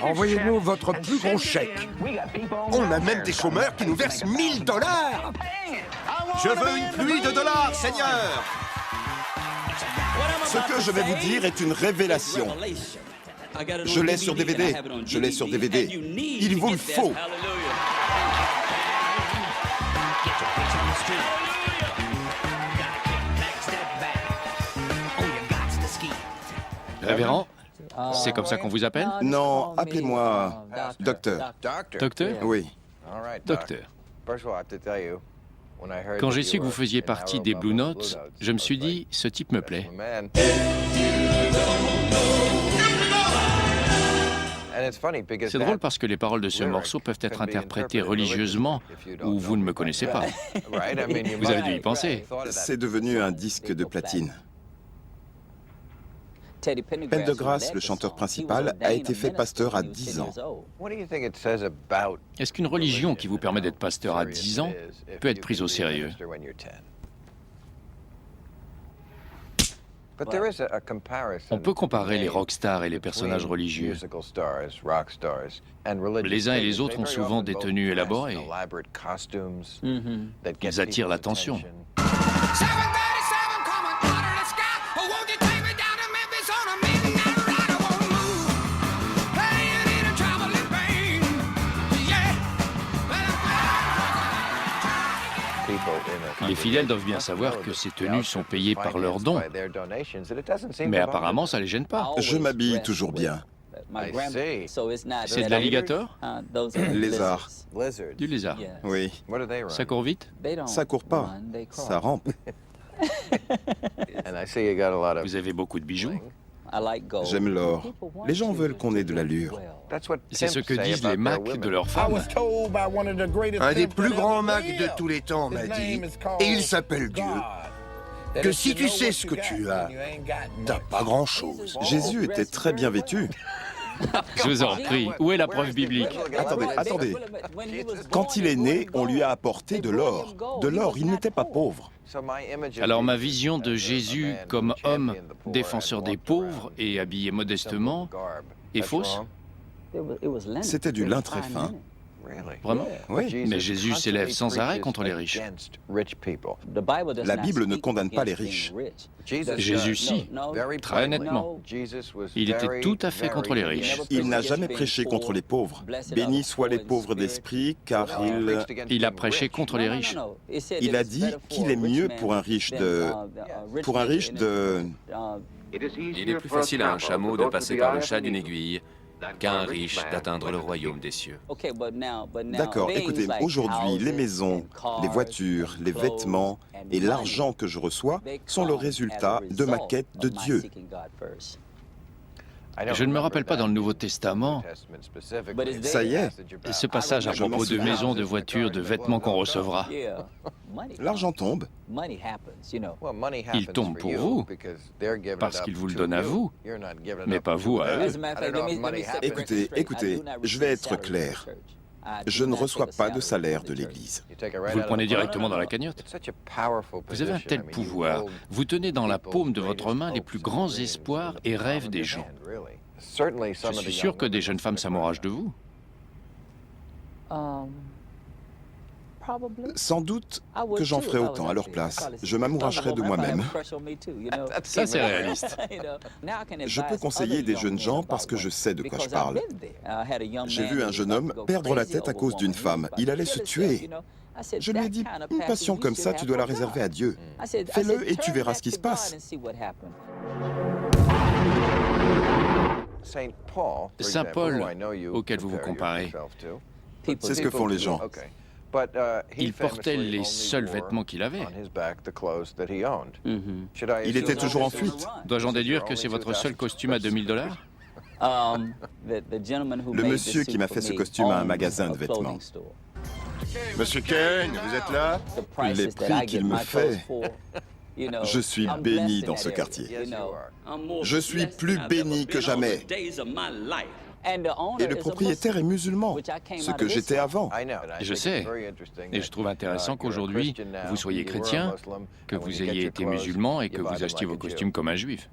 Envoyez-nous votre plus gros chèque. On a même des chômeurs qui nous versent 1000 $. Je veux une pluie de dollars, Seigneur. Ce que je vais vous dire est une révélation. Je l'ai sur DVD. Je l'ai sur DVD. Il vous le faut. Révérend, c'est comme ça qu'on vous appelle? Non, appelez-moi docteur. Docteur? Oui. Docteur. Quand j'ai su que vous faisiez partie des Blue Notes, je me suis dit, ce type me plaît. C'est drôle parce que les paroles de ce morceau peuvent être interprétées religieusement ou vous ne me connaissez pas. Vous avez dû y penser. C'est devenu un disque de platine. Pendergrass, le chanteur principal, a été fait pasteur à 10 ans. Est-ce qu'une religion qui vous permet d'être pasteur à 10 ans peut être prise au sérieux? On peut comparer les rockstars et les personnages religieux. Les uns et les autres ont souvent des tenues élaborées. Ils attirent l'attention. Les fidèles doivent bien savoir que ces tenues sont payées par leurs dons. Mais apparemment, ça les gêne pas. Je m'habille toujours bien. C'est de l'alligator? Lézard. Du lézard. Oui. Ça court vite? Ça court pas. Ça rampe. Vous avez beaucoup de bijoux? J'aime l'or. Les gens veulent qu'on ait de l'allure. C'est ce que disent les macs de leurs femmes. Un des plus grands mags de tous les temps m'a dit, et il s'appelle Dieu, que si tu sais ce que tu as, t'as pas grand-chose. Jésus était très bien vêtu. Je vous en prie, où est la preuve biblique? Attendez. Quand il est né, on lui a apporté de l'or. De l'or, il n'était pas pauvre. Alors ma vision de Jésus comme homme, défenseur des pauvres et habillé modestement, est fausse? C'était du lin très fin. Vraiment? Oui. Mais Jésus s'élève sans arrêt contre les riches. La Bible ne condamne pas les riches. Jésus, si, très nettement. Il était tout à fait contre les riches. Il n'a jamais prêché contre les pauvres. Bénis soient les pauvres d'esprit, car Il a prêché contre les riches. il a dit qu'il est mieux pour un riche de... Il est plus facile à un chameau de passer par le chat d'une aiguille qu'à un riche d'atteindre le royaume des cieux. D'accord, écoutez, aujourd'hui, les maisons, les voitures, les vêtements et l'argent que je reçois sont le résultat de ma quête de Dieu. Je ne me rappelle pas dans le Nouveau Testament Ça y est, ce passage à propos de maisons, de voitures, de vêtements qu'on recevra. l'argent tombe. Il tombe pour vous, parce qu'il vous le donne à vous, mais pas vous à eux. Écoutez, je vais être clair. Je ne reçois pas de salaire de l'Église. Vous le prenez directement dans la cagnotte. Vous avez un tel pouvoir. Vous tenez dans la paume de votre main les plus grands espoirs et rêves des gens. Je suis sûr que des jeunes femmes s'amouragent de vous. Sans doute que j'en ferai autant à leur place. Je m'amouracherai de moi-même. Ça, c'est réaliste. Je peux conseiller des jeunes gens parce que je sais de quoi je parle. J'ai vu un jeune homme perdre la tête à cause d'une femme. Il allait se tuer. Je lui ai dit, une passion comme ça, tu dois la réserver à Dieu. Fais-le et tu verras ce qui se passe. Saint Paul, auquel vous vous comparez, C'est ce que font les gens. il portait les seuls vêtements qu'il avait. Il était toujours en fuite. Dois-je en déduire que c'est votre seul costume à $2000? Le monsieur qui m'a fait ce costume a un magasin de vêtements. Monsieur Kane, vous êtes là? Les prix qu'il me fait. Je suis béni dans ce quartier. Je suis plus béni que jamais. Et le propriétaire est musulman, ce que j'étais avant. Je sais. Et je trouve intéressant qu'aujourd'hui, vous soyez chrétien, que vous ayez été musulman et que vous achetiez vos costumes comme un juif.